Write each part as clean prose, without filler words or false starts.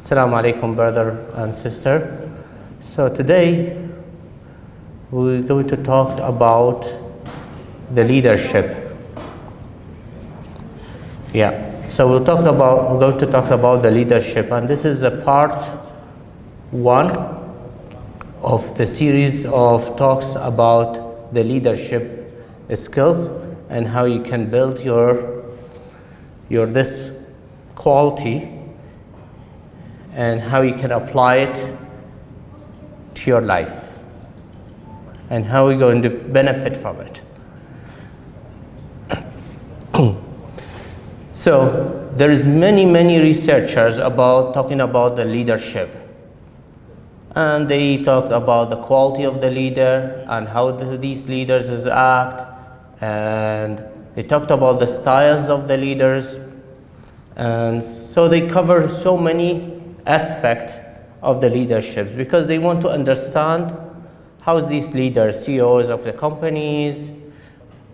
Assalamu alaikum, brother and sister. So today we're going to talk about the leadership. So we're going to talk about the leadership, and this is a part one of the series of talks about the leadership skills and how you can build your this quality and how you can apply it to your life and how you're going to benefit from it. So there is many researchers talking about the leadership, and they talked about the quality of the leader and how these leaders act, and they talked about the styles of the leaders, and so they cover so many aspects of the leaderships because they want to understand how these leaders, CEOs of the companies,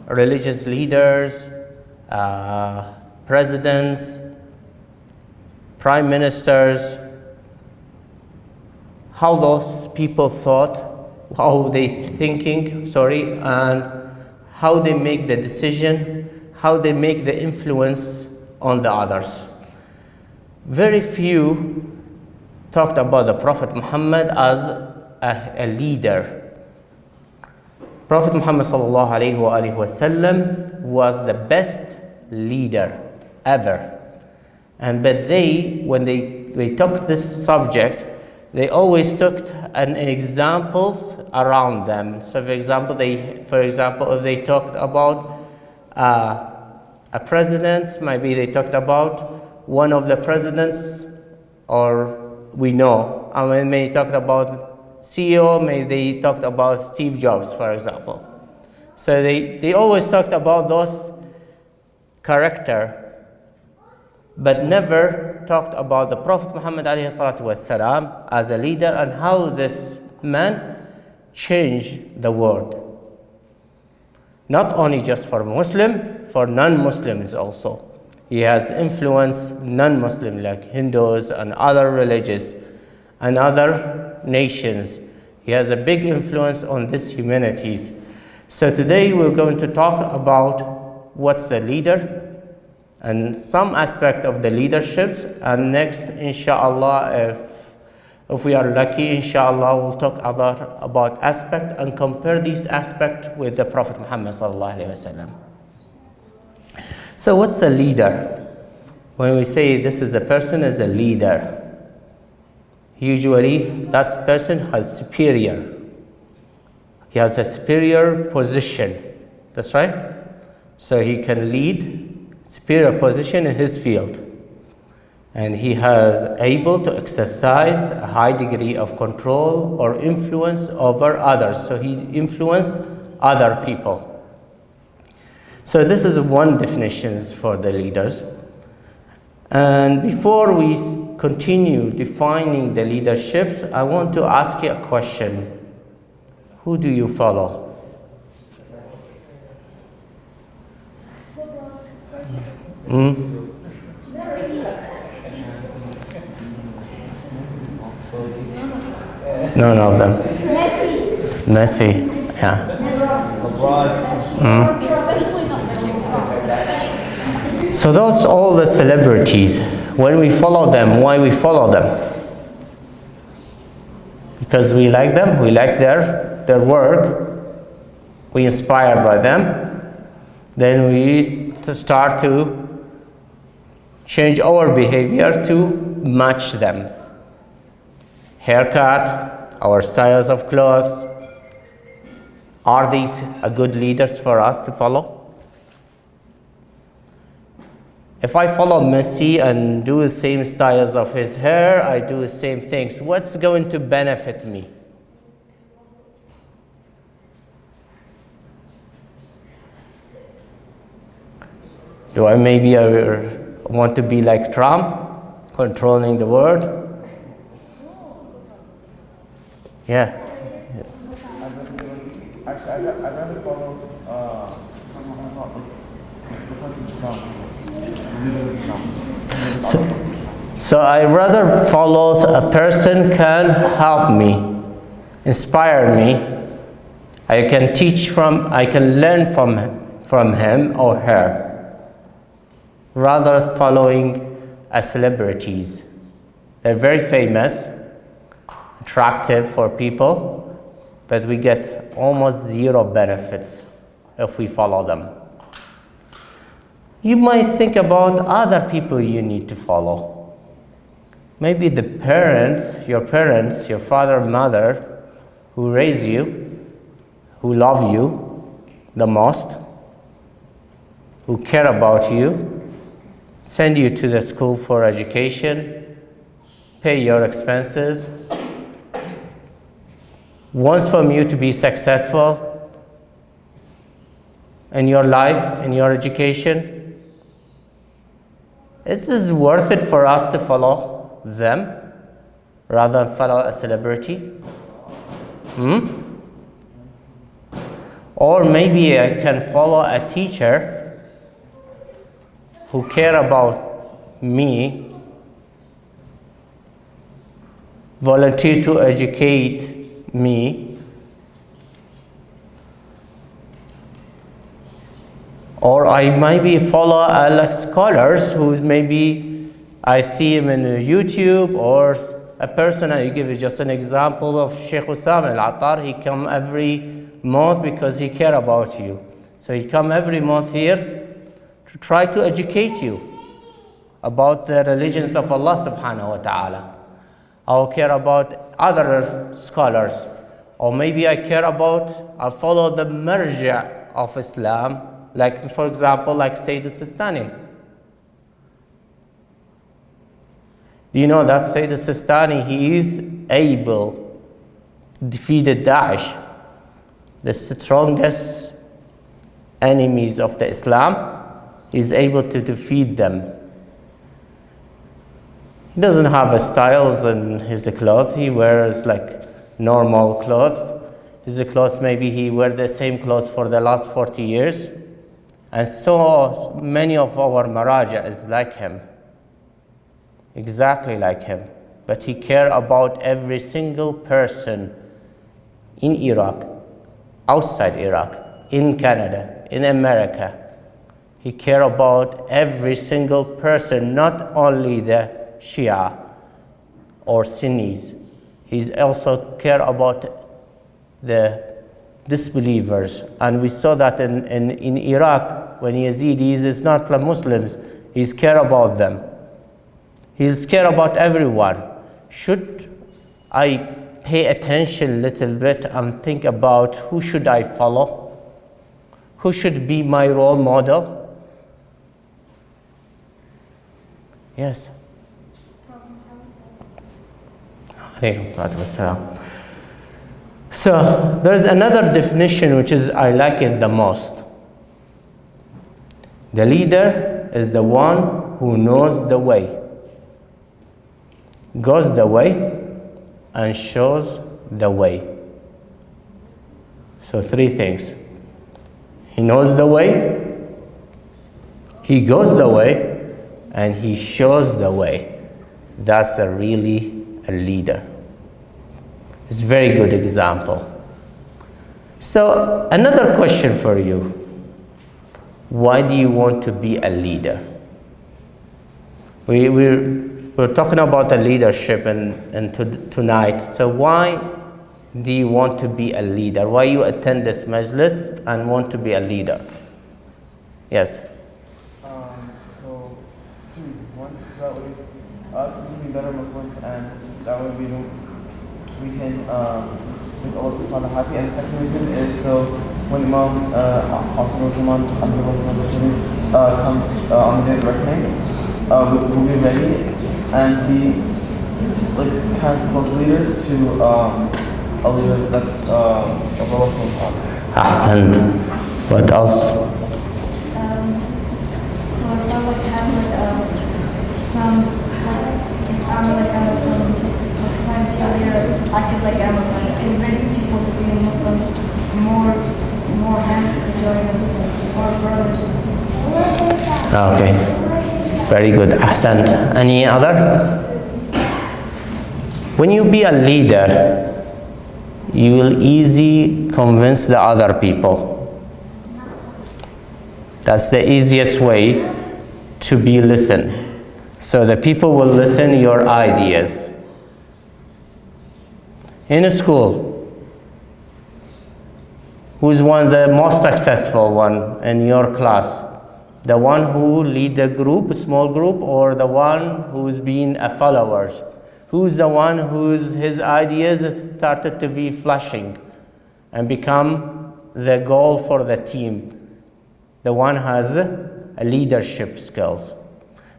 religious leaders, presidents, prime ministers, how those people thought, how they thinking, and how they make the decision, how they make the influence on the others. Very few talked about the Prophet Muhammad as a leader. Prophet Muhammad sallallahu alaihi wasallam was the best leader ever. But when they took this subject, they always took an examples around them. So for example, if they talked about a president, maybe they talked about one of the presidents, or we know. And when they talked about CEO, maybe they talked about Steve Jobs, for example. So they always talked about those character, but never talked about the Prophet Muhammad ﷺ as a leader and how this man changed the world. Not only just for Muslim, for non-Muslims also. He has influenced non-Muslim like Hindus and other religions and other nations. He has a big influence on these humanities. So today we're going to talk about what's a leader and some aspect of the leaderships, and next, inshallah, if we are lucky, inshallah, we'll talk about aspect and compare these aspects with the Prophet Muhammad sallallahu alaihi wasallam. So what's a leader? When we say this is a person is a leader, usually that person has superior. He has a superior position. That's right. So he can lead superior position in his field, and he has able to exercise a high degree of control or influence over others. So he influences other people. So this is one definition for the leaders. And before we continue defining the leaderships, I want to ask you a question. Who do you follow? None of them. Messi. Yeah. So those all the celebrities, when we follow them, why we follow them? Because we like them, we like their work, we inspired by them, then we start to change our behavior to match them. Haircut, our styles of clothes. Are these a good leaders for us to follow? If I follow Messi and do the same styles of his hair, I do the same things, what's going to benefit me? Do I maybe want to be like Trump, controlling the world? Yeah. Yes. I'd rather follow the Islam. So, So I rather follow a person can help me, inspire me. I can learn from him or her, rather following celebrities. They're very famous, attractive for people, but we get almost zero benefits if we follow them. You might think about other people you need to follow. Maybe the parents, your father, mother, who raise you, who love you the most, who care about you, send you to the school for education, pay your expenses, wants from you to be successful in your life, in your education. Is it worth it for us to follow them rather than follow a celebrity? Or maybe I can follow a teacher who care about me, volunteer to educate me, or I maybe follow like scholars who maybe I see him in YouTube, or a person. I give you just an example of Sheikh Hussam Al-Attar. He come every month because he care about you. So he come every month here to try to educate you about the religions of Allah subhanahu wa ta'ala. I'll care about other scholars, or maybe I follow the marja of Islam, like for example, like Sayyid Sistani. Do you know that Sayyid Sistani, he is able to defeat Daesh, the strongest enemies of the Islam, is able to defeat them. He doesn't have a styles in his clothes. He wears like normal clothes. His clothes, maybe he wear the same clothes for the last 40 years. And so many of our maraja is like him. Exactly like him. But he care about every single person in Iraq, outside Iraq, in Canada, in America. He care about every single person, not only the Shia or Sunnis. He also care about the disbelievers. And we saw that in Iraq, when Yazidis is not the Muslims, he's care about them. He's care about everyone. Should I pay attention a little bit and think about who should I follow? Who should be my role model? Yes. So there's another definition which is I like it the most. The leader is the one who knows the way, goes the way, and shows the way. So three things. He knows the way, he goes the way, and he shows the way. That's really a leader. It's a very good example. So another question for you. Why do you want to be a leader? We're talking about the leadership tonight. So why do you want to be a leader? Why you attend this majlis and want to be a leader? Yes. So two reasons. One is that way us we be better Muslims, and that way we can make Allah subhanahu wa ta'ala happy. And the second reason is so when Imam Hassan Zaman comes on the day of reckoning, we'll be ready and be like kind of close leaders to a leader that's of Allah subhanahu wa ta'ala. Ahsant. What else? So I felt like having some I could convince people to be Muslims, more hands to join us, more brothers. Okay. Very good. Ahsant. Any other? When you be a leader, you will easily convince the other people. That's the easiest way to be listened. So the people will listen your ideas. In a school, who's the most successful one in your class? The one who lead the group, a small group, or the one who's been a followers? Who's the one his ideas started to be flashing and become the goal for the team? The one has a leadership skills.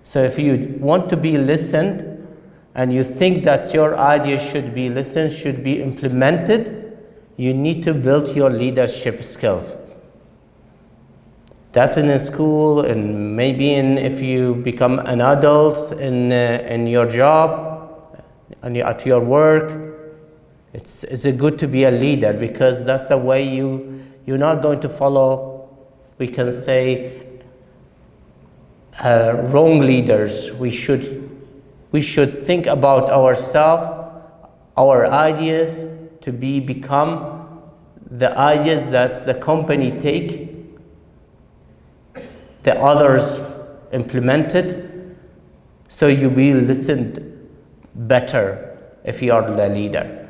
So if you want to be listened and you think that your idea should be listened, should be implemented, you need to build your leadership skills. That's in a school, and maybe if you become an adult in your job, and at your work. It's good to be a leader, because that's the way you're not going to follow, we can say, wrong leaders. We should think about ourselves, our ideas, to become the ideas that the company take, the others implemented, so you will listen better if you are the leader.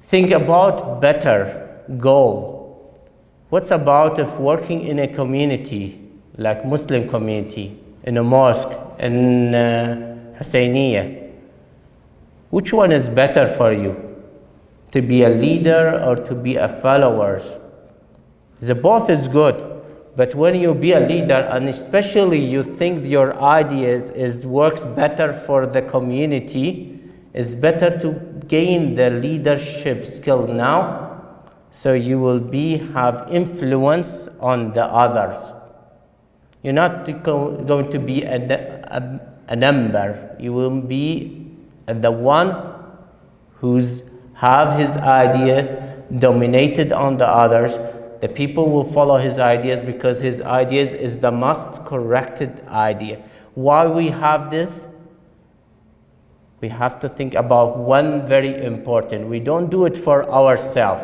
Think about better goal. What's about if working in a community, like Muslim community, in a mosque, in Husseiniya? Which one is better for you? To be a leader or to be a follower? The both is good. But when you be a leader, and especially you think your ideas works better for the community, it's better to gain the leadership skill now, so you will have influence on the others. You're not going to be a number. You will be the one who's have his ideas dominated on the others. The people will follow his ideas because his ideas is the most corrected idea. Why we have this? We have to think about one very important. We don't do it for ourselves.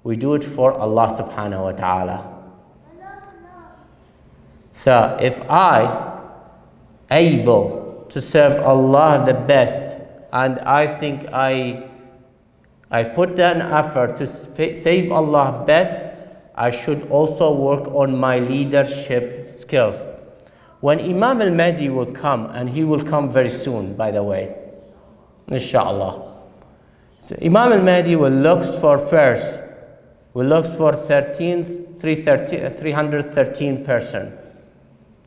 We do it for Allah subhanahu wa ta'ala. So if I able to serve Allah the best, and I think I put an effort to save Allah best, I should also work on my leadership skills. When Imam al-Mahdi will come, and he will come very soon, by the way, inshallah. So Imam al-Mahdi will look for 313 person,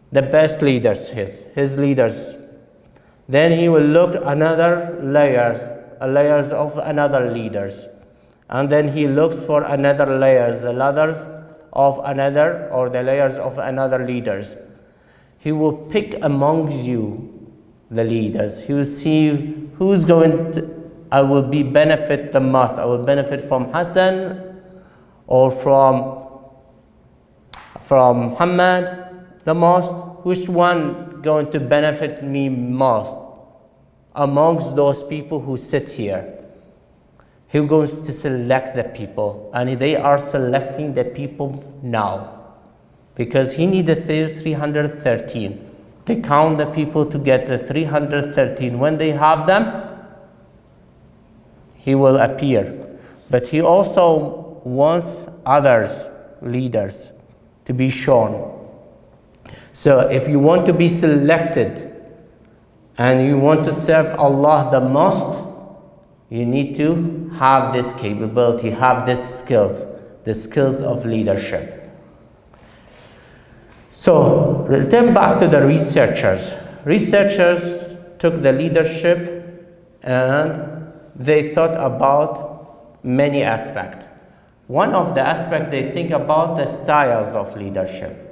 the best leaders, his leaders. Then he will look another layers of another leaders, and then he looks for another layers, the layers of another, or the layers of another leaders. He will pick among you the leaders. He will see who's going to, I will be benefit the most. I will benefit from Hassan or from Muhammad the most. Which one going to benefit me most amongst those people who sit here? He goes to select the people, and they are selecting the people now, because he needed 313. They count the people to get the 313. When they have them, he will appear. But he also wants others, leaders, to be shown. So if you want to be selected and you want to serve Allah the most, you need to have this capability, have these skills, the skills of leadership. So return back to the researchers. Researchers took the leadership and they thought about many aspects. One of the aspects they think about the styles of leadership.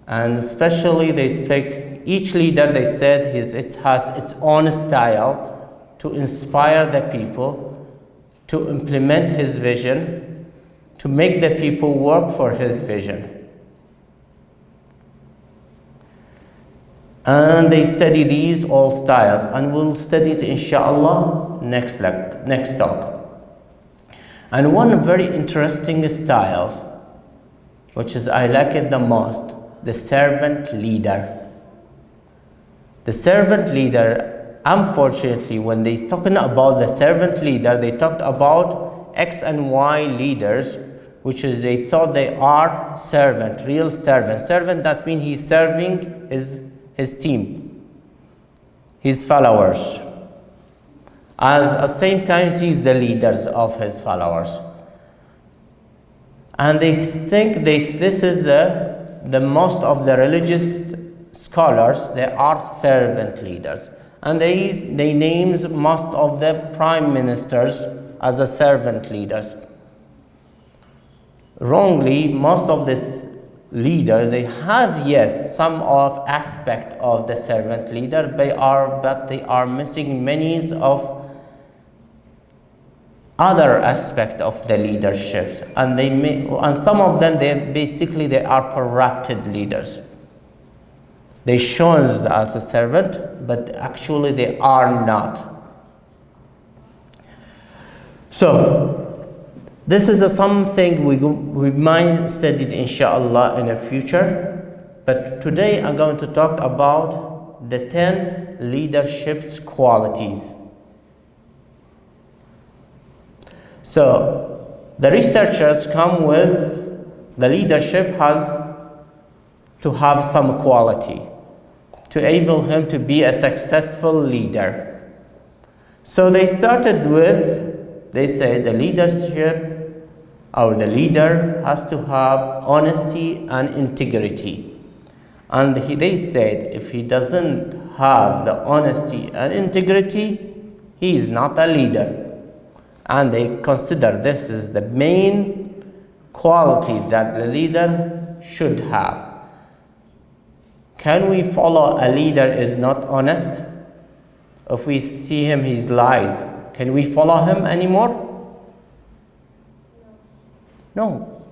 And especially they speak, each leader, they said, it has its own style to inspire the people, to implement his vision, to make the people work for his vision. And they study these all styles, and we'll study it inshallah next talk. And one very interesting style, which is I like it the most, the servant leader. The servant leader, unfortunately, when they talking about the servant leader, they talked about X and Y leaders, which is they thought they are servant, real servant. Servant, that means he's serving his team, his followers. At the same time, he's the leaders of his followers. And they think this is the most of the religious scholars, they are servant leaders. And they names most of the prime ministers as a servant leaders. Wrongly, most of these leaders, they have, yes, some of aspect of the servant leader, but they are missing many of other aspect of the leadership, and some of them they are corrupted leaders. They shown as a servant, but actually they are not. So this is something we might study inshallah in the future, but today I'm going to talk about the 10 leadership qualities. So the researchers come with the leadership has to have some quality to enable him to be a successful leader. So they started with, they said the leadership or the leader has to have honesty and integrity. And they said if he doesn't have the honesty and integrity, he is not a leader. And they consider this is the main quality that the leader should have. Can we follow a leader is not honest? If we see him, he's lies, can we follow him anymore? No.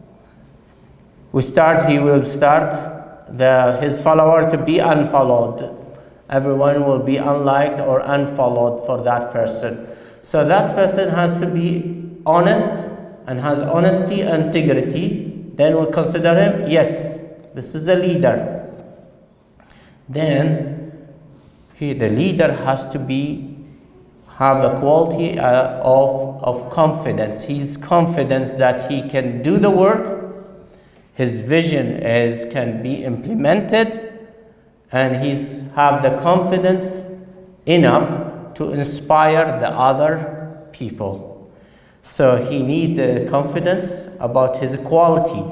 He will start his follower to be unfollowed. Everyone will be unliked or unfollowed for that person. So that person has to be honest and has honesty and integrity. Then we'll consider him, yes, this is a leader. Then the leader has to have the quality of confidence. He's confident that he can do the work. His vision can be implemented, and he's have the confidence enough to inspire the other people. So he needs the confidence about his quality.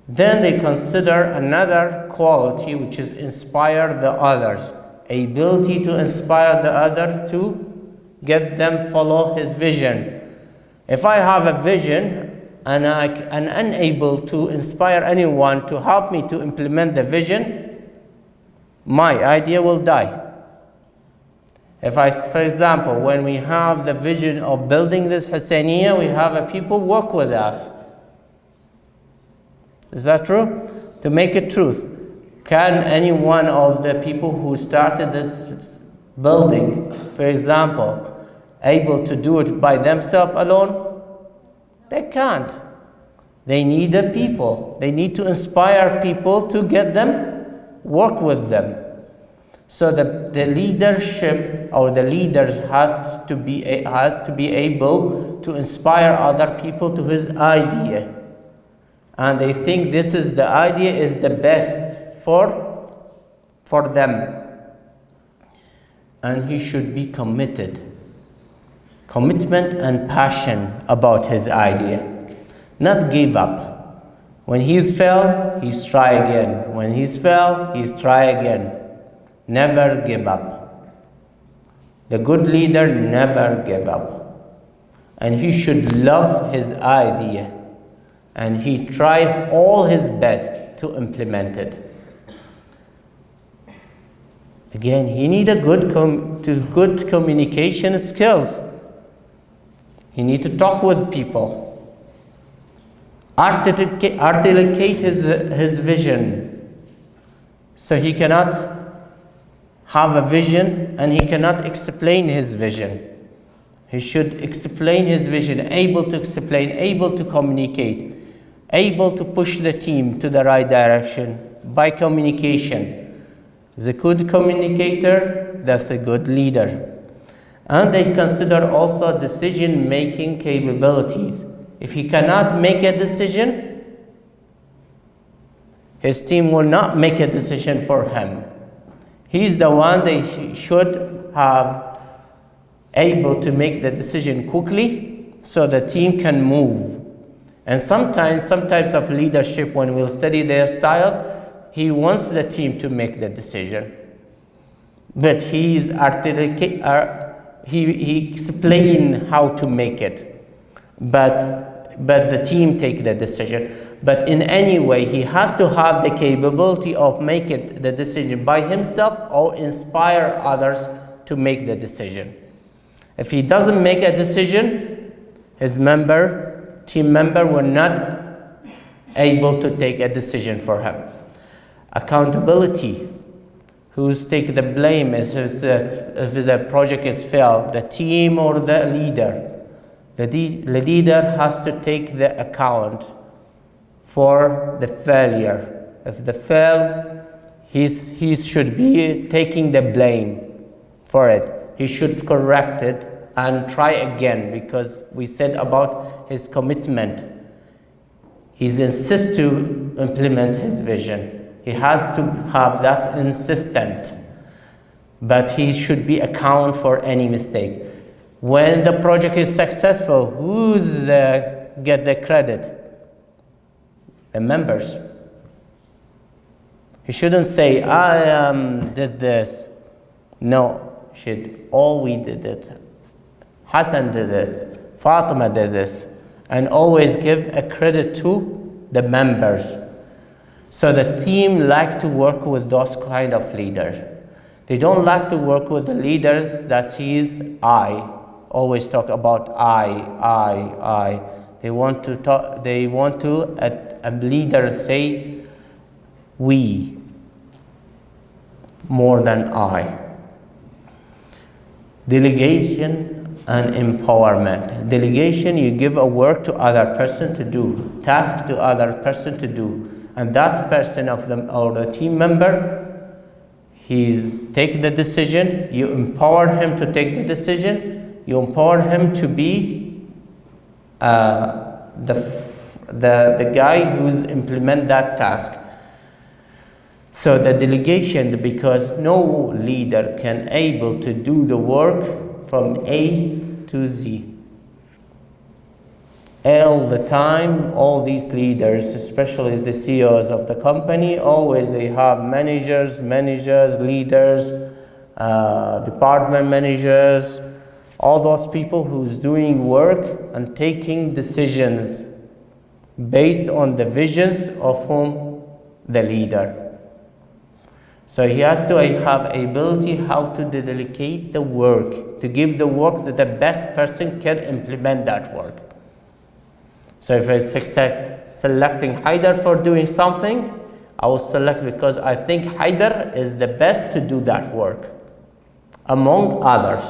Then they consider another quality, which is inspire the others. Ability to inspire the other to get them follow his vision. If I have a vision and I am unable to inspire anyone to help me to implement the vision, my idea will die. For example, when we have the vision of building this Husseiniya, we have people work with us. Is that true? To make it truth, can any one of the people who started this building, for example, able to do it by themselves alone? They can't. They need the people. They need to inspire people to get them, work with them. So the leadership or the leaders has to be able to inspire other people to his idea, and they think this is the idea is the best for them, and he should be commitment and passion about his idea, not give up. When he's failed, he's try again. When he's failed, he's try again. Never give up. The good leader never give up. And he should love his idea. And he try all his best to implement it. Again, he need a good communication skills. He need to talk with people. Articulate his vision. So he cannot have a vision and he cannot explain his vision. He should explain his vision, able to explain, able to communicate, able to push the team to the right direction by communication. He's a good communicator, that's a good leader. And they consider also decision-making capabilities. If he cannot make a decision, his team will not make a decision for him. He's the one they should have able to make the decision quickly so the team can move. And sometimes, some types of leadership, when we'll study their styles, he wants the team to make the decision. But he explains how to make it. But the team take the decision. But in any way, he has to have the capability of making the decision by himself or inspire others to make the decision. If he doesn't make a decision, his team member will not able to take a decision for him. Accountability. Who's take the blame if the project is failed, the team or the leader? The leader has to take the account for the failure. If the fail, he should be taking the blame for it. He should correct it and try again, because we said about his commitment. He insists to implement his vision. He has to have that insistent, but he should be account for any mistake. When the project is successful, get the credit? The members. He shouldn't say, I did this. No, we did it. Hassan did this. Fatima did this. And always give a credit to the members. So the team like to work with those kind of leaders. They don't like to work with the leaders that sees I. Always talk about I. They want to a leader say we more than I. Delegation and empowerment. Delegation, you give a work to other person to do, task to other person to do, and that person of them or the team member, he's taking the decision. You empower him to take the decision. You empower him to be the guy who's implement that task. So the delegation, because no leader can able to do the work from A to Z. All the time, all these leaders, especially the CEOs of the company, always they have managers, leaders, department managers, all those people who's doing work and taking decisions based on the visions of whom the leader. So he has to have ability how to delegate the work, to give the work that the best person can implement that work. So if I'm selecting Haider for doing something, I will select because I think Haider is the best to do that work, among others.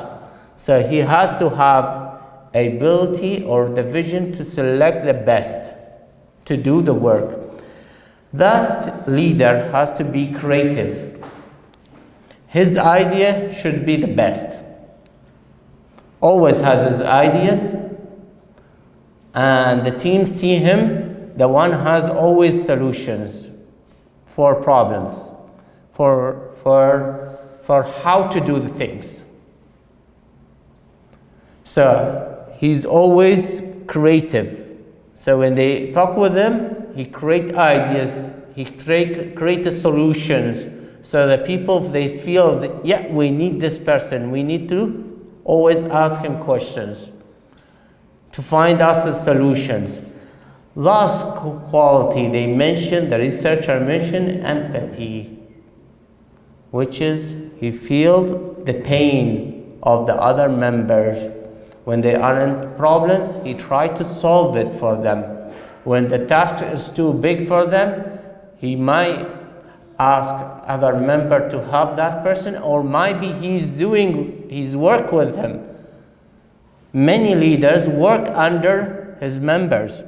So he has to have ability or the vision to select the best to do the work. That leader has to be creative. His idea should be the best. Always has his ideas, and the team see him, the one has always solutions for problems, for how to do the things. So he's always creative. So when they talk with him, he create ideas, he create solutions, so that people, they feel that, yeah, we need this person. We need to always ask him questions to find us the solutions. Last quality, they mentioned, the researcher mentioned empathy, which is he feels the pain of the other members. When they are in problems, he tries to solve it for them. When the task is too big for them, he might ask other member to help that person, or maybe he's doing his work with him. Many leaders work under his members.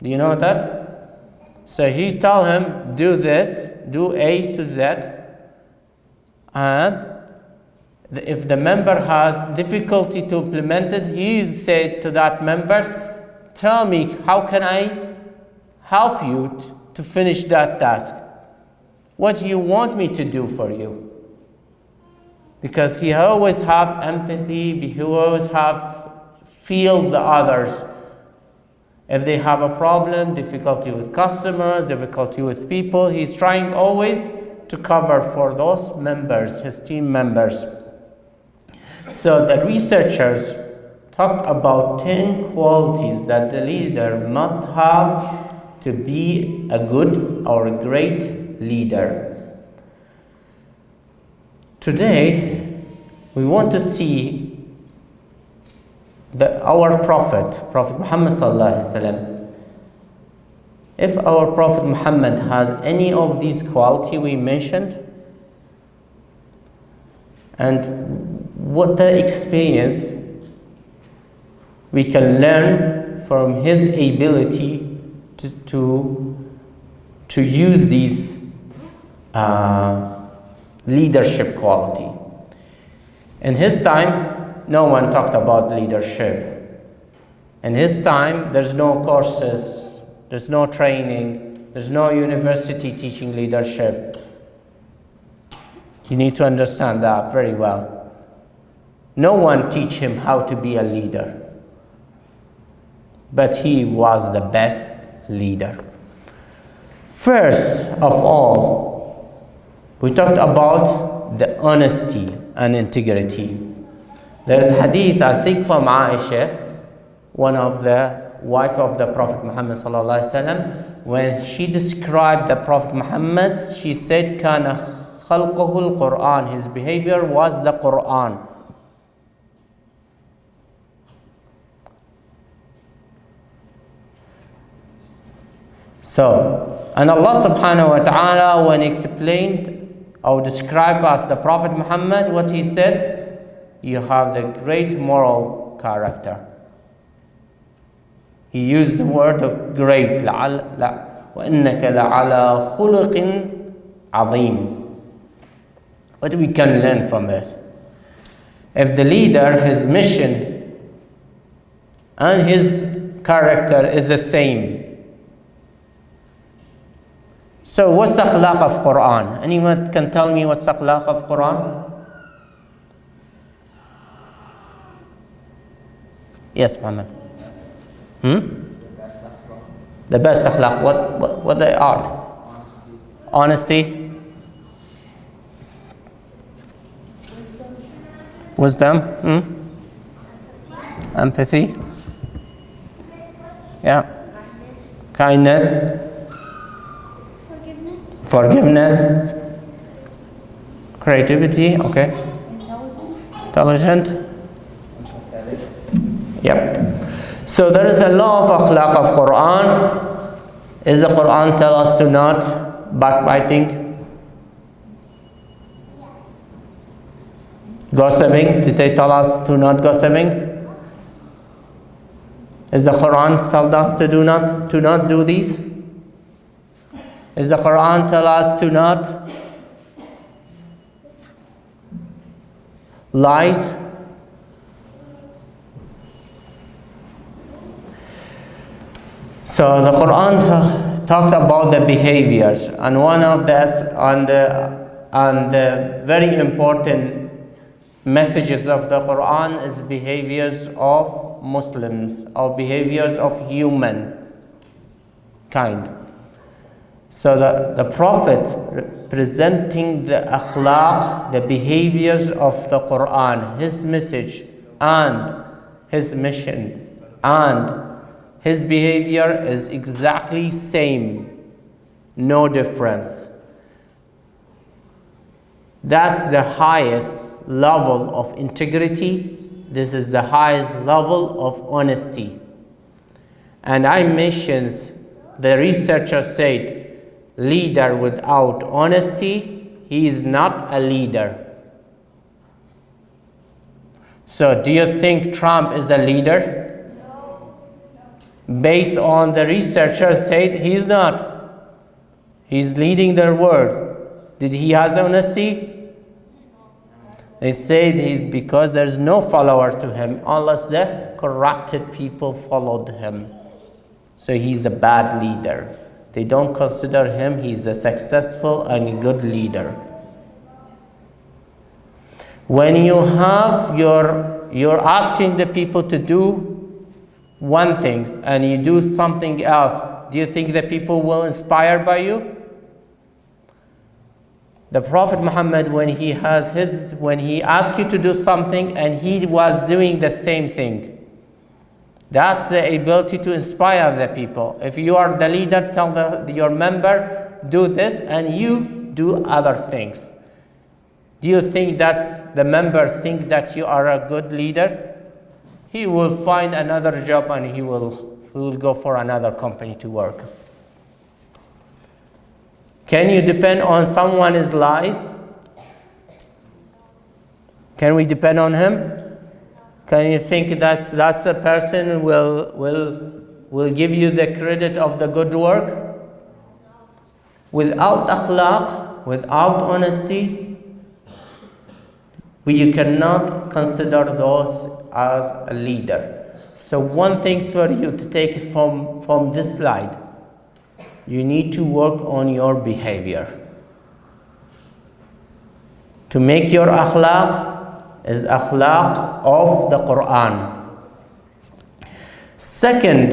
Do you know that? So he tell him, do this, do A to Z, and if the member has difficulty to implement it, he said to that member, tell me, how can I help you to finish that task? What do you want me to do for you? Because he always have empathy, he always have feel the others. If they have a problem, difficulty with customers, difficulty with people, he's trying always to cover for those members, his team members. So the researchers talked about 10 qualities that the leader must have to be a good or a great leader. Today, we want to see our Prophet Muhammad sallallahu alaihi wasallam. If our Prophet Muhammad has any of these qualities we mentioned, and what the experience we can learn from his ability to use these leadership quality. In his time, no one talked about leadership. In his time, there's no courses, there's no training, there's no university teaching leadership. You need to understand that very well. No one teach him how to be a leader, but he was the best leader. First of all, we talked about the honesty and integrity. There's hadith, I think, from Aisha, one of the wife of the Prophet Muhammad sallallahu alaihi wasallam. When she described the Prophet Muhammad, she said, "Kana khalquhu al-Quran." His behavior was the Quran. So, and Allah subhanahu wa ta'ala, when he explained or described us the Prophet Muhammad, what he said, you have the great moral character. He used the word of great, وَإِنَّكَ لَعَلَى خُلُقٍ عَظِيمٍ. What we can learn from this? If the leader, his mission and his character is the same, so what's the akhlaq of Quran? Anyone can tell me what's the akhlaq of Quran? Yes, Muhammad. The best akhlaq, what they are? Honesty. Wisdom. Empathy. Yeah. Kindness. Forgiveness. Creativity. Okay. Intelligent. Yep. So there is a law of akhlaq of Quran. Is the Quran tell us to not backbiting? Gossiping? Did they tell us to not gossiping? Is the Quran tell us to not do these? Is the Quran tell us to not lies? So the Quran talked about the behaviors, and one of the very important messages of the Quran is behaviors of Muslims, or behaviors of human kind. So the Prophet presenting the akhlaq, the behaviors of the Quran, his message and his mission and his behavior is exactly same, no difference. That's the highest level of integrity. This is the highest level of honesty. And I mentioned, the researcher said, leader without honesty, he is not a leader. So do you think Trump is a leader? No. Based on the researchers said he's not. He's leading their world. Did he has honesty? They said he's because there's no follower to him unless the corrupted people followed him. So he's a bad leader. They don't consider him, he's a successful and good leader. When you have you're asking the people to do one thing and you do something else, do you think the people will inspire by you? The Prophet Muhammad, when he asked you to do something and he was doing the same thing, that's the ability to inspire the people. If you are the leader, tell your member, do this, and you do other things. Do you think that's the member think that you are a good leader? He will find another job and he will go for another company to work. Can you depend on someone's lies? Can we depend on him? Can you think that's the person will give you the credit of the good work? Without akhlaq, without honesty, you cannot consider those as a leader. So one thing for you to take from this slide, you need to work on your behavior. To make your akhlaq is akhlaq of the Quran. Second,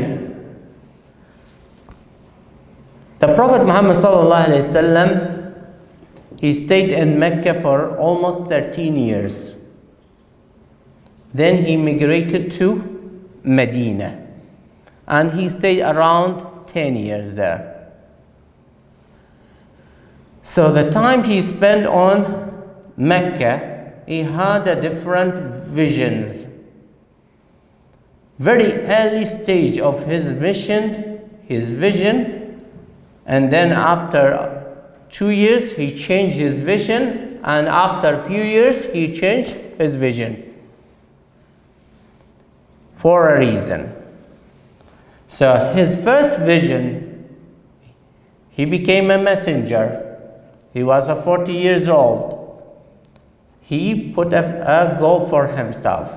the Prophet Muhammad sallallahu alaihi wasallam, he stayed in Mecca for almost 13 years. Then he migrated to Medina and he stayed around 10 years there. So the time he spent on Mecca, he had a different visions. Very early stage of his vision, and then after 2 years he changed his vision, and after a few years he changed his vision for a reason. So his first vision, he became a messenger. He was 40 years old. He put a goal for himself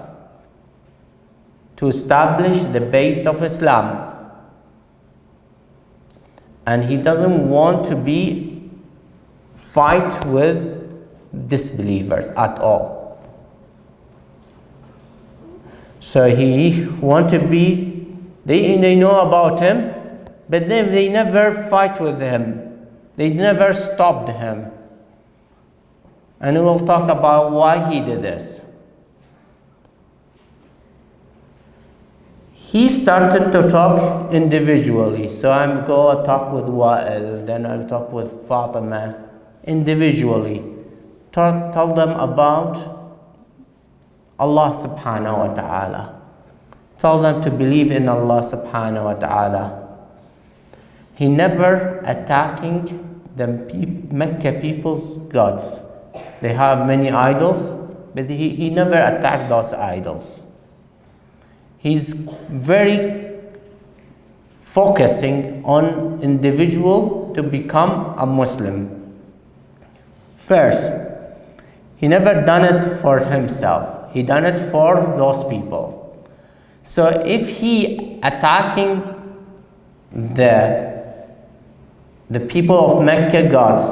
to establish the base of Islam. And he doesn't want to fight with disbelievers at all. So he want to they know about him, but then they never fight with him. They never stopped him. And we will talk about why he did this. He started to talk individually. So I'm going to talk with Wa'il, then I'll talk with Fatima individually. Tell them about Allah subhanahu wa ta'ala. Tell them to believe in Allah subhanahu wa ta'ala. He never attacking the Mecca people's gods. They have many idols, but he never attacked those idols. He's very focusing on individual to become a Muslim. First, he never done it for himself. He done it for those people. So if he attacking the people of Mecca gods,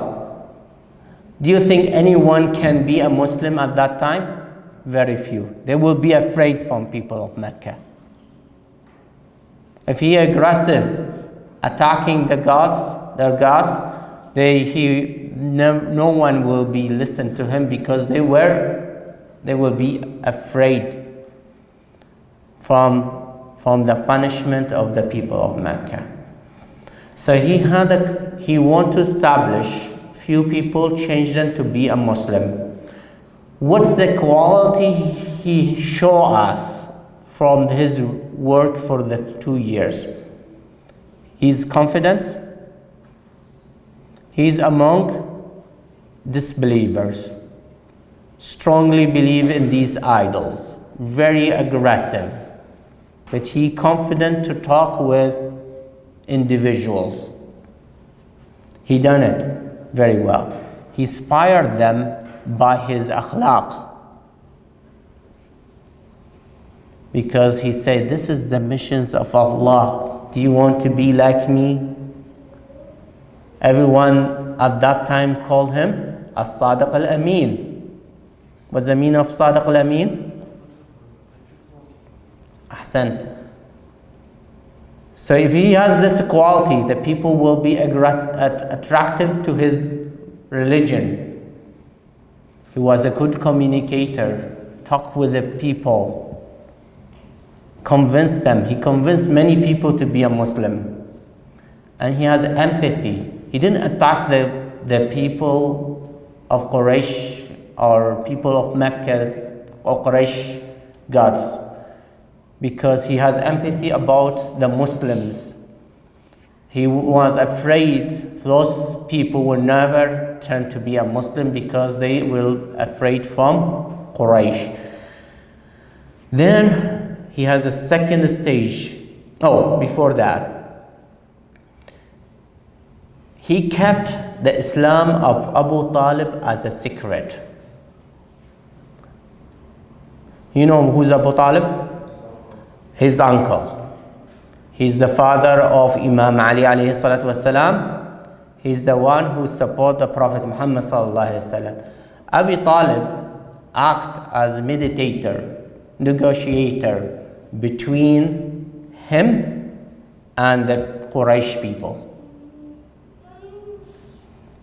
do you think anyone can be a Muslim at that time? Very few. They will be afraid from people of Mecca. If he aggressive, attacking their gods, no one will be listen to him because they will be afraid from the punishment of the people of Mecca. So he want to establish few people, change them to be a Muslim. What's the quality he show us from his work for the 2 years? His confidence, He's among disbelievers, strongly believe in these idols, very aggressive, but he confident to talk with individuals. He done it very well. He inspired them by his akhlaq, because he said, this is the missions of Allah. Do you want to be like me? Everyone at that time called him As-Sadiq al-Amin. What's the meaning of Sadiq al-Amin? Ahsan. So if he has this quality, the people will be attractive to his religion. He was a good communicator, talked with the people, convinced them. He convinced many people to be a Muslim. And he has empathy. He didn't attack the people of Quraysh or people of Mecca or Quraysh gods, because he has empathy about the Muslims. He was afraid those people will never turn to be a Muslim because they will afraid from Quraysh. Then he has a second stage. Oh, before that, he kept the Islam of Abu Talib as a secret. You know who's Abu Talib? His uncle. He's the father of Imam Ali alayhi salatu wasalam. He's the one who supported the Prophet Muhammad sallallahu alayhi wasallam. Abu Talib acted as meditator, negotiator between him and the Quraysh people.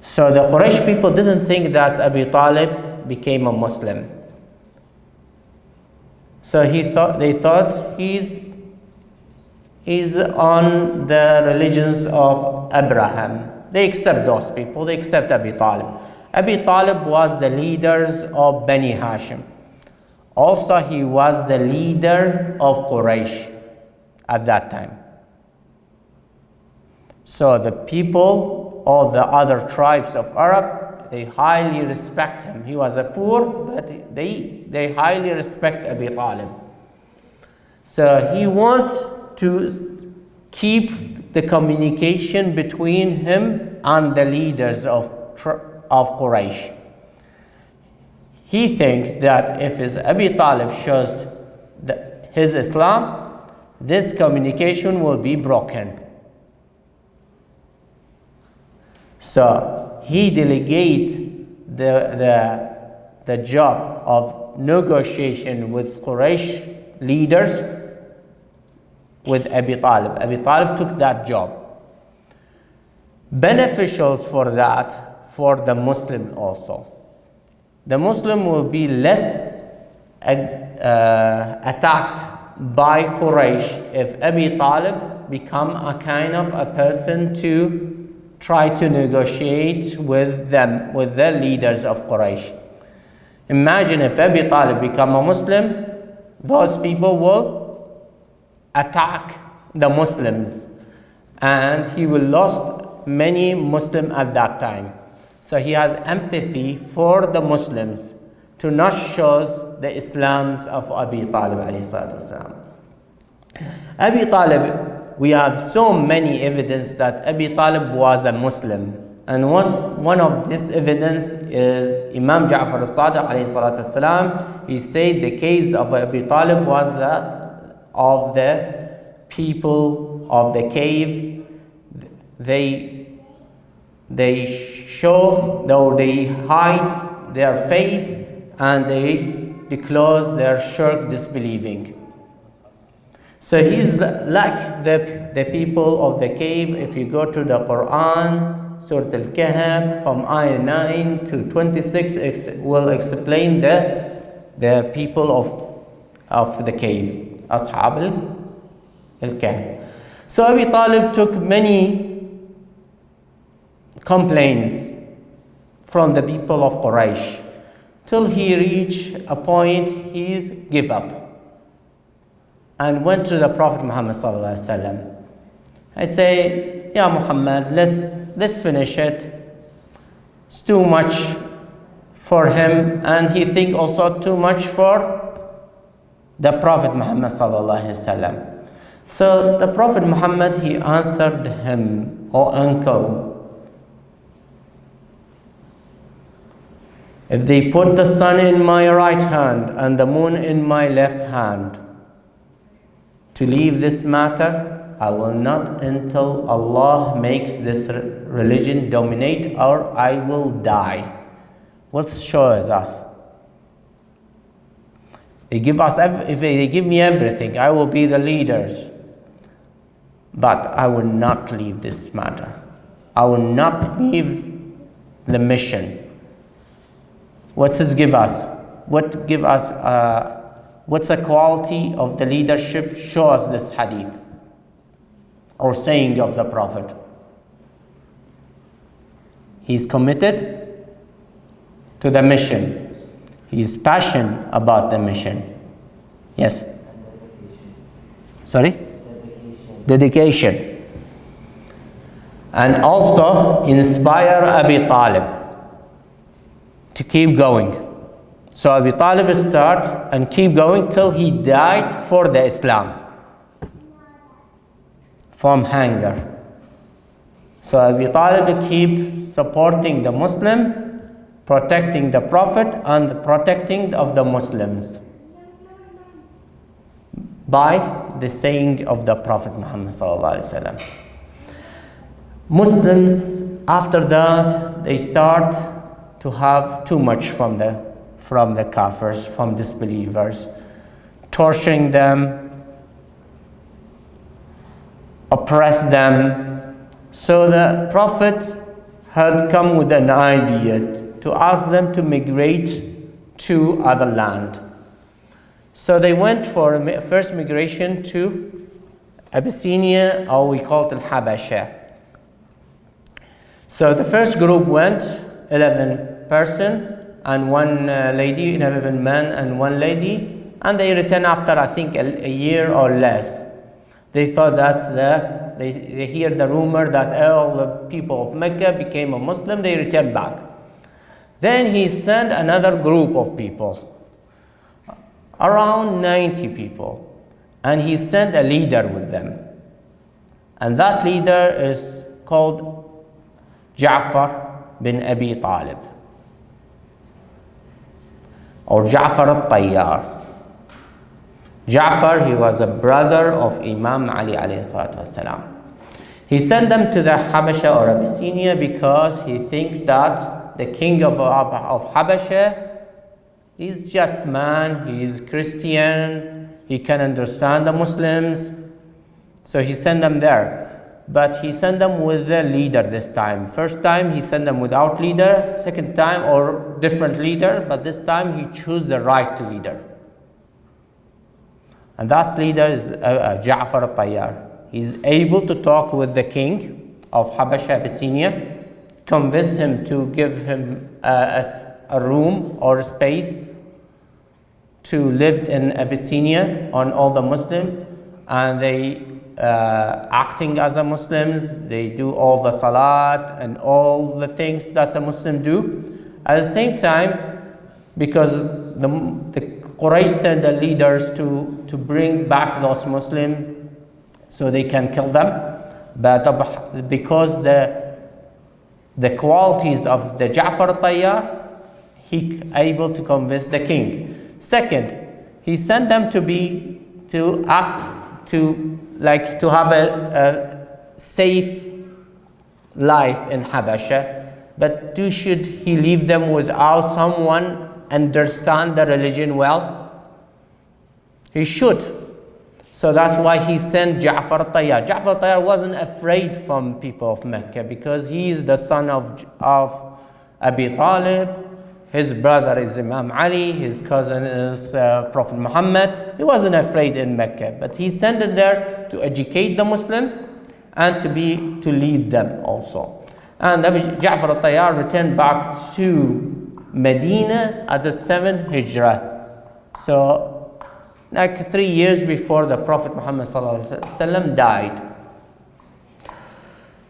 So the Quraysh people didn't think that Abu Talib became a Muslim. So they thought he's on the religions of Abraham. They accept those people, they accept Abu Talib. Abu Talib was the leaders of Bani Hashim. Also, he was the leader of Quraysh at that time. So the people, all the other tribes of Arab, they highly respect him. He was a poor, but they highly respect Abu Talib. So he wants to keep the communication between him and the leaders of Quraysh. He thinks that if Abu Talib shows his Islam, this communication will be broken. So he delegated the job of negotiation with Quraysh leaders with Abu Talib. Abu Talib took that job. Beneficials for that, for the Muslim also. The Muslim will be less attacked by Quraysh if Abu Talib become a kind of a person to try to negotiate with them, with the leaders of Quraysh. Imagine if Abu Talib become a Muslim, those people will attack the Muslims, and he will lose many Muslims at that time. So he has empathy for the Muslims to not show the Islams of Abu Talib alayhi salatu wasalam. Abu Talib, we have so many evidence that Abu Talib was a Muslim. And one of this evidence is Imam Ja'far al-Sadiq alayhi salatu wasalam. He said the case of Abu Talib was that of the people of the cave. They show, though they hide their faith and they disclose their shirk disbelieving. So he's like the people of the cave. If you go to the Quran, Surah Al-Kahf, from ayah 9 to 26, will explain the people of the cave, Ashab al-Kahf. So Abu Talib took many complaints from the people of Quraysh till he reached a point he's give up and went to the Prophet Muhammad sallallahu alaihi wasallam. I say, Ya Muhammad, let's finish it. It's too much for him, and he think also too much for the Prophet Muhammad sallallahu alaihi wasallam. So the Prophet Muhammad, he answered him, "O uncle, if they put the sun in my right hand and the moon in my left hand, to leave this matter, I will not until Allah makes this religion dominate, or I will die." What shows us? They give us, if they give me everything, I will be the leaders. But I will not leave this matter. I will not leave the mission. What does give us? What give us? What's the quality of the leadership? Show us this hadith or saying of the Prophet. He's committed to the mission. He's passionate about the mission. Yes. Sorry? Dedication. And also inspire Abi Talib to keep going. So Abi Talib start and keep going till he died for the Islam from hunger. So Abi Talib keep supporting the Muslim, protecting the Prophet and protecting of the Muslims by the saying of the Prophet Muhammad sallallahu alaihi wasallam. Muslims after that they start to have too much from the kafirs, from disbelievers, torturing them, oppress them. So the Prophet had come with an idea to ask them to migrate to other land. So they went for first migration to Abyssinia, or we call it Al-Habasha. So the first group went, 11 person and one lady, 11 men and one lady, and they returned after I think a year or less. They thought they hear the rumor that all the people of Mecca became a Muslim, they returned back. Then he sent another group of people, around 90 people, and he sent a leader with them. And that leader is called Ja'far bin Abi Talib, or Ja'far al-Tayyar. Ja'far, he was a brother of Imam Ali alayhi salatu wasalam. He sent them to the Habasha or Abyssinia because he thinks that the king of Habasha is just man, he is Christian, he can understand the Muslims. So he sent them there. But he sent them with the leader this time. First time he sent them without leader, second time or different leader, but this time he chose the right leader. And that leader is Ja'far al-Tayyar. He's able to talk with the king of Habasha, Abyssinia, convince him to give him a room or a space to live in Abyssinia on all the Muslims, and they acting as a Muslims, they do all the salat and all the things that a Muslim do. At the same time, because the Quraysh sent the leaders to bring back those Muslims so they can kill them, but because the qualities of the Ja'far al-Tayyar, he able to convince the king. Second, he sent them to have a safe life in Habasha, but should he leave them without someone understand the religion well? He should. So that's why he sent Ja'far al-Tayyar. Ja'far al-Tayyar wasn't afraid from people of Mecca because he is the son of Abi Talib. His brother is Imam Ali, his cousin is Prophet Muhammad. He wasn't afraid in Mecca, but he sent them there to educate the Muslim and to lead them also. And Ja'far al-Tayyar returned back to Medina at the 7th Hijrah. So, like 3 years before the Prophet Muhammad died.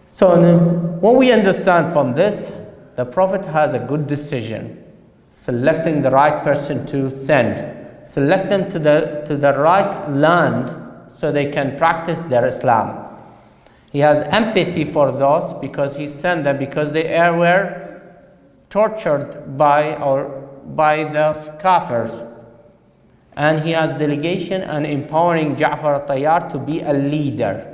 So, what we understand from this, the Prophet has a good decision, selecting the right person to send, select them to the right land so they can practice their Islam. He has empathy for those because he sent them because they were tortured by the kafirs. And he has delegation and empowering Ja'far al-Tayyar to be a leader.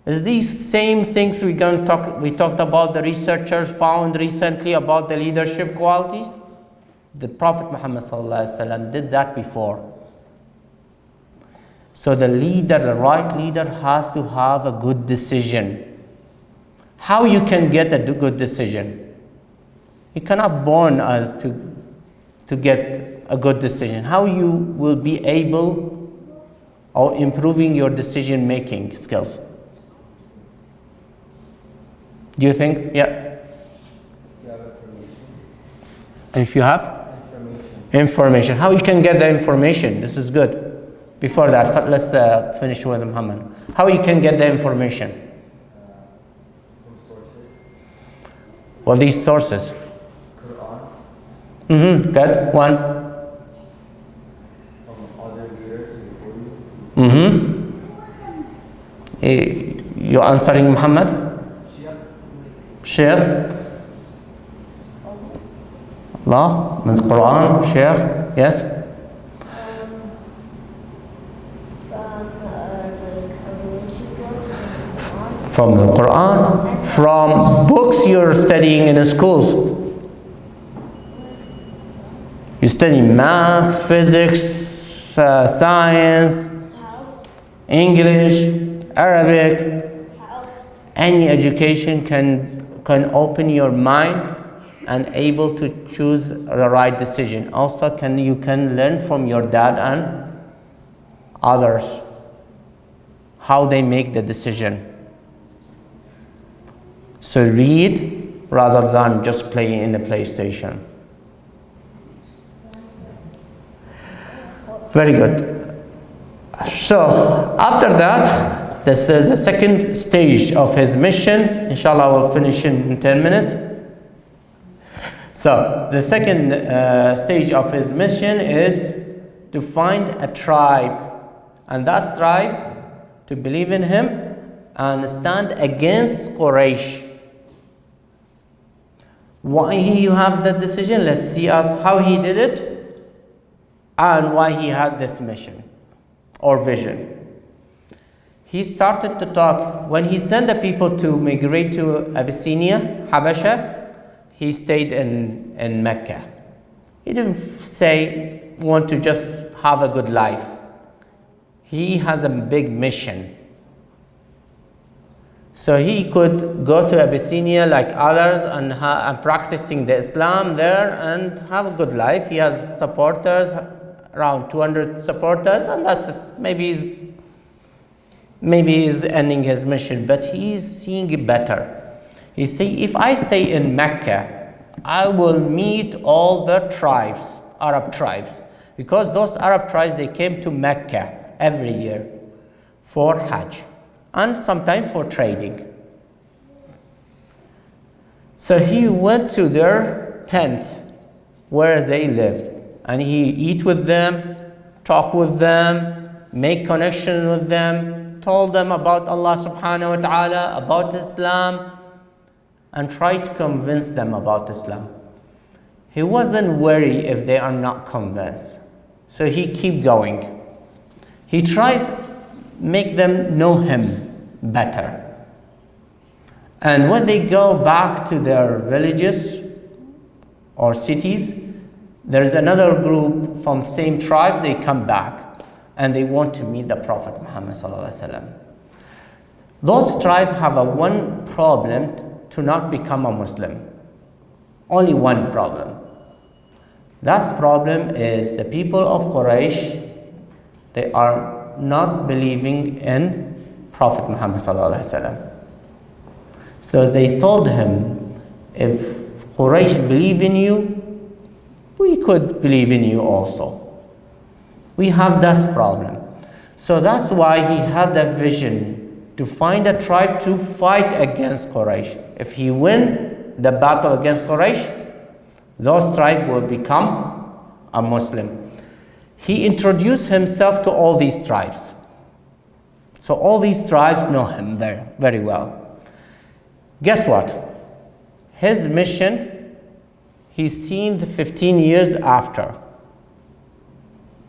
It's these same things we talked about, the researchers found recently about the leadership qualities. The Prophet Muhammad ﷺ did that before. So the leader, the right leader, has to have a good decision. How you can get a good decision? You cannot born as to get a good decision. How you will be able or improving your decision making skills? Do you think? Yeah. If you have information. How you can get the information? This is good. Before that, let's finish with Muhammad. How you can get the information? From sources. What these sources? Quran. Good. One. From other leaders before you. You answering Muhammad? Sheikh. Allah, من Quran, Sheikh, yes. From the Quran, from books you're studying in the schools. You study math, physics, science, English, Arabic. Any education can open your mind and able to choose the right decision. Also, you can learn from your dad and others how they make the decision. So read rather than just playing in the PlayStation. Very good. So after that, this is the second stage of his mission. Inshallah, we'll finish in 10 minutes. So the second stage of his mission is to find a tribe, and that tribe to believe in him and stand against Quraysh. Why he have that decision? Let's see how he did it and why he had this mission or vision. He started to talk. When he sent the people to migrate to Abyssinia, Habasha, he stayed in Mecca. He didn't say, want to just have a good life. He has a big mission. So he could go to Abyssinia like others and practicing the Islam there and have a good life. He has supporters, around 200 supporters, and that's maybe he's ending his mission, but he's seeing it better. He say, if I stay in Mecca, I will meet all the tribes, Arab tribes, because those Arab tribes, they came to Mecca every year for Hajj and sometimes for trading. So he went to their tent where they lived, and he eat with them, talk with them, make connection with them, told them about Allah subhanahu wa ta'ala, about Islam, and tried to convince them about Islam. He wasn't worried if they are not convinced. So he kept going. He tried to make them know him better. And when they go back to their villages or cities, there is another group from the same tribe. They come back and they want to meet the Prophet Muhammad sallallahu alaihi wasallam. Those tribes have one problem to not become a Muslim. Only one problem. That problem is the people of Quraysh, they are not believing in Prophet Muhammad sallallahu alaihi wasallam. So they told him, if Quraysh believe in you, we could believe in you also. We have this problem. So that's why he had a vision to find a tribe to fight against Quraysh. If he win the battle against Quraysh, those tribes will become a Muslim. He introduced himself to all these tribes. So all these tribes know him very, very well. Guess what? His mission, he's seen 15 years after.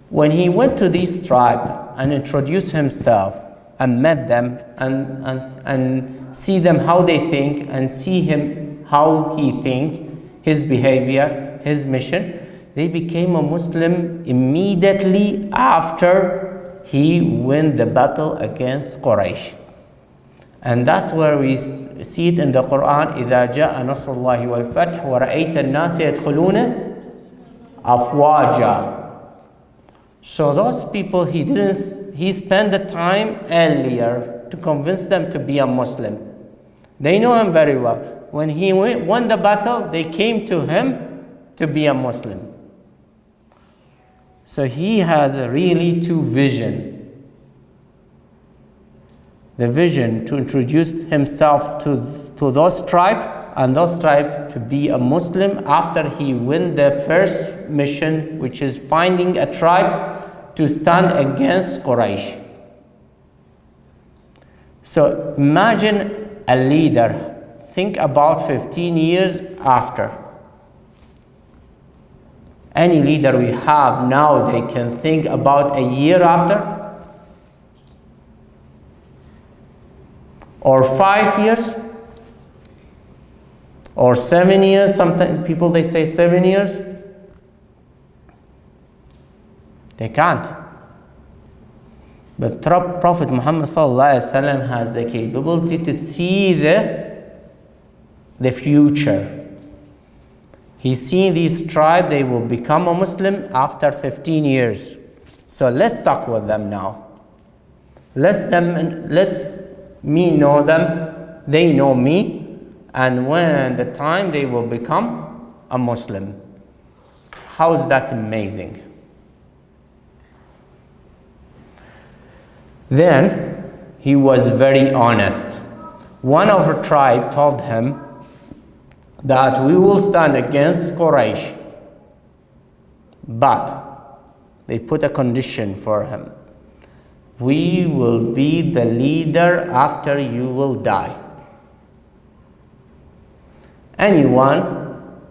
When he went to these tribes and introduced himself and met them and see them how they think and see him how he think, his behavior, his mission, they became a Muslim immediately after he won the battle against Quraysh. And that's where we see it in the Quran, إِذَا جَاءَ نَصْرُ اللَّهِ وَالْفَتْحُ وَرَأَيْتَ النَّاسَ يَدْخُلُونَ أَفْوَاجًا. So those people, he spent the time earlier to convince them to be a Muslim. They know him very well. When he won the battle, they came to him to be a Muslim. So he has really two visions. The vision to introduce himself to those tribes, and those tribes to be a Muslim after he win the first mission, which is finding a tribe to stand against Quraysh. So imagine a leader. Think about 15 years after. Any leader we have now, they can think about a year after, or 5 years, or 7 years. Sometimes people, they say 7 years. They can't. But Prophet Muhammad ﷺ has the capability to see the future. He's seen these tribes, they will become a Muslim after 15 years. So let's talk with them now. Let's me know them, they know me, and when the time they will become a Muslim. How is that amazing? Then he was very honest. One of the tribe told him that we will stand against Quraysh, but they put a condition for him. We will be the leader after you will die. Anyone,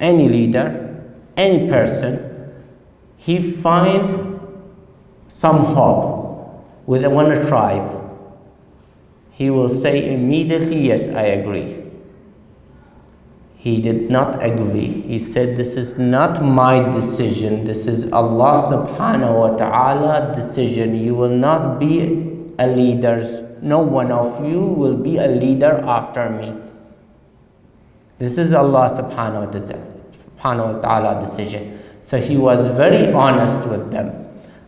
any leader, any person, he find some hope with one tribe, he will say immediately, yes, I agree. He did not agree. He said, this is not my decision. This is Allah subhanahu wa ta'ala decision. You will not be a leader. No one of you will be a leader after me. This is Allah subhanahu wa ta'ala decision. So he was very honest with them.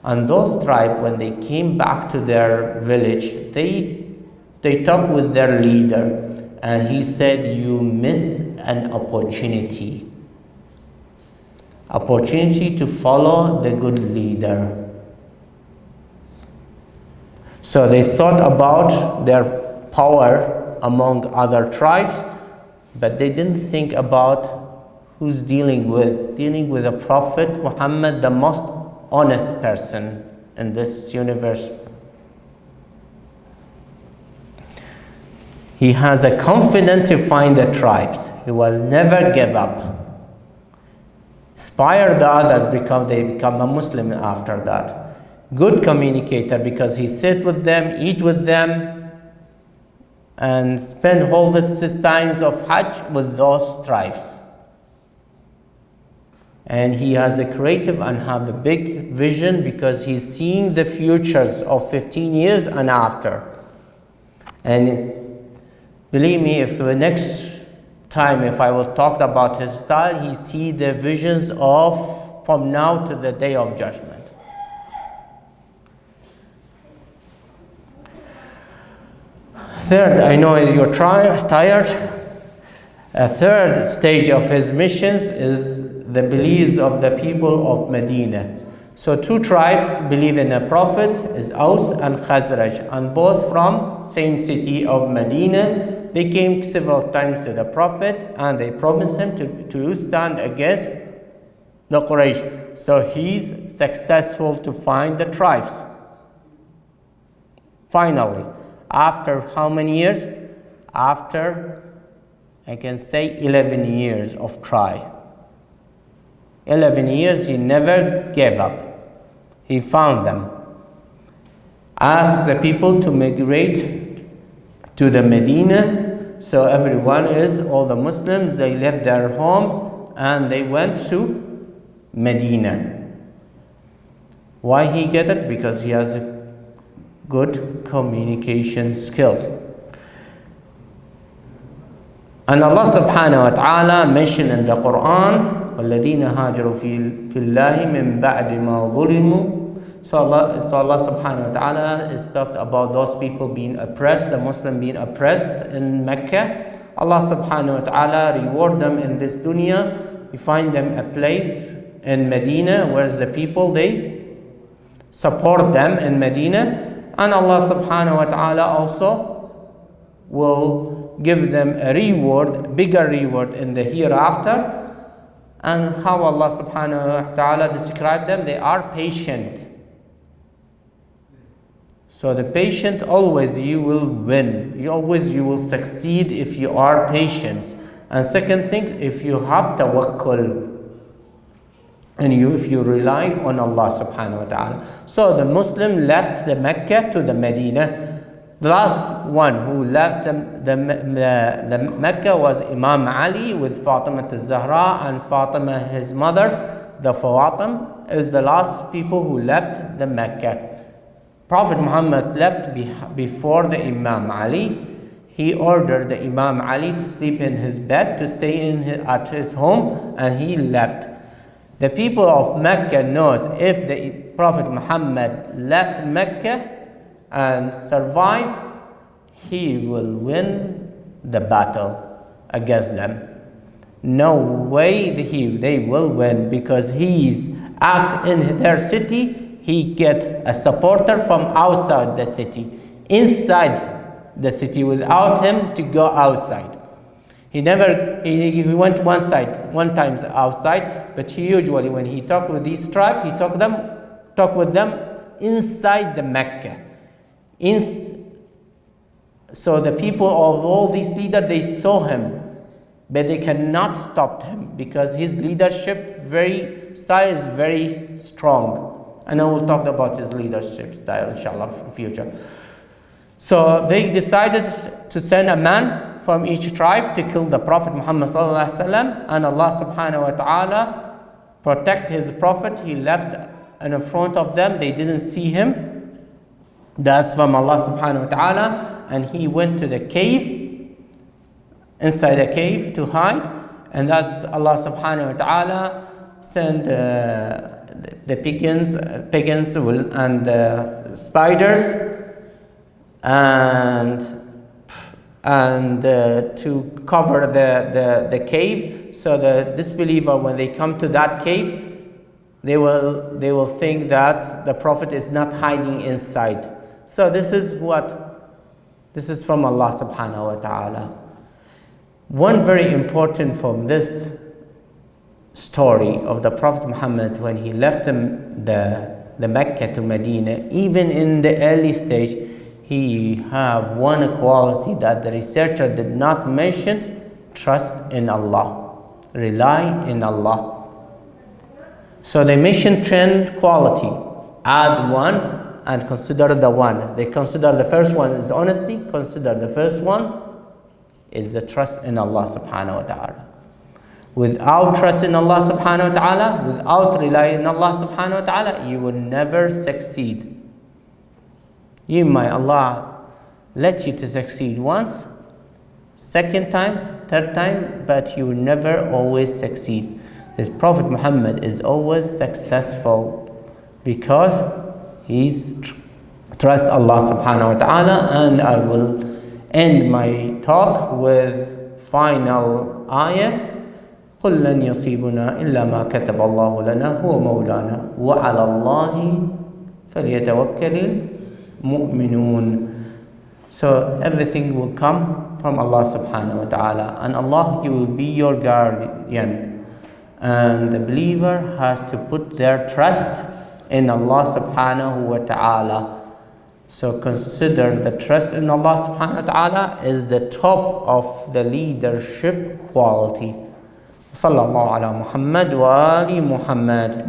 And those tribes, when they came back to their village, they talked with their leader. And he said, you miss an opportunity to follow the good leader. So they thought about their power among other tribes, but they didn't think about who's dealing with the Prophet Muhammad, the most honest person in this universe. He has a confidence to find the tribes. He was never give up. Inspire the others because they become a Muslim after that. Good communicator because he sit with them, eat with them, and spend whole times of Hajj with those tribes. And he has a creative and have a big vision because he's seeing the futures of 15 years and after. And believe me, if the next time, if I will talk about his style, he see the visions of from now to the day of judgment. Third, I know you're tired. A third stage of his missions is the beliefs of the people of Medina. So 2 tribes believe in a prophet is Aus and Khazraj, and both from same city of Medina. They came several times to the prophet and they promised him to stand against the Quraysh. So he's successful to find the tribes. Finally, after how many years? After, I can say, 11 years of try. 11 years, he never gave up. He found them. Asked the people to migrate to the Medina. So all the Muslims, they left their homes and they went to Medina. Why he get it? Because he has a good communication skills. And Allah subhanahu wa ta'ala mentioned in the Quran, وَالَّذِينَ هَاجَرُوا فِي اللَّهِ مِن بَعْدِ مَا ظُلِمُوا. So Allah subhanahu wa ta'ala is talked about those people being oppressed, the Muslim being oppressed in Mecca. Allah subhanahu wa ta'ala reward them in this dunya. You find them a place in Medina where the people, they support them in Medina. And Allah subhanahu wa ta'ala also will give them a reward, bigger reward in the hereafter. And how Allah subhanahu wa ta'ala described them, they are patient. So the patient, always you will win. You will succeed if you are patient. And second thing, if you have tawakkul. And if you rely on Allah subhanahu wa ta'ala. So the Muslim left the Mecca to the Medina. The last one who left the Mecca was Imam Ali with Fatima al-Zahra, and Fatima, his mother, the Fawatim, is the last people who left the Mecca. Prophet Muhammad left before the Imam Ali. He ordered the Imam Ali to sleep in his bed, to stay at his home, and he left. The people of Mecca knows if the Prophet Muhammad left Mecca and survive, he will win the battle against them. No way they will win, because he's act in their city. He get a supporter from outside the city, inside the city, without him to go outside. He went one time outside, but he usually, when he talked with these tribes, he talk with them inside the Mecca. So the people of all these leaders, they saw him, but they cannot stop him because his leadership style is very strong. And I will talk about his leadership style, inshallah, in future. So they decided to send a man from each tribe to kill the Prophet Muhammad sallallahu alaihi wasallam, and Allah subhanahu wa ta'ala protect his prophet. He left in front of them. They didn't see him. That's from Allah subhanahu wa ta'ala. And he went to the cave, inside the cave to hide. And that's Allah subhanahu wa ta'ala sent the pigeons and the spiders and to cover the cave, so the disbeliever, when they come to that cave, they will think that the Prophet is not hiding inside. So this is from Allah subhanahu wa ta'ala. One very important from this story of the Prophet Muhammad, when he left the Mecca to Medina, even in the early stage, he have one quality that the researcher did not mention: trust in Allah, rely in Allah. So they mentioned 10 quality, add one and consider the one. They consider the first one is honesty, consider the first one is the trust in Allah subhanahu wa ta'ala. Without trust in Allah subhanahu wa ta'ala, without relying on Allah subhanahu wa ta'ala, you will never succeed. You might Allah let you to succeed once, second time, third time, but you will never always succeed. This Prophet Muhammad is always successful because he's trust Allah subhanahu wa ta'ala. And I will end my talk with final ayah قل لن يصيبنا إلا ما كتب الله لنا هو مولانا وعلى الله فليتوكل المؤمنون. So everything will come from Allah subhanahu wa ta'ala, and Allah, He will be your guardian, and the believer has to put their trust in Allah subhanahu wa ta'ala. So consider the trust in Allah subhanahu wa ta'ala is the top of the leadership quality. Sallallahu ala Muhammad wa ali Muhammad.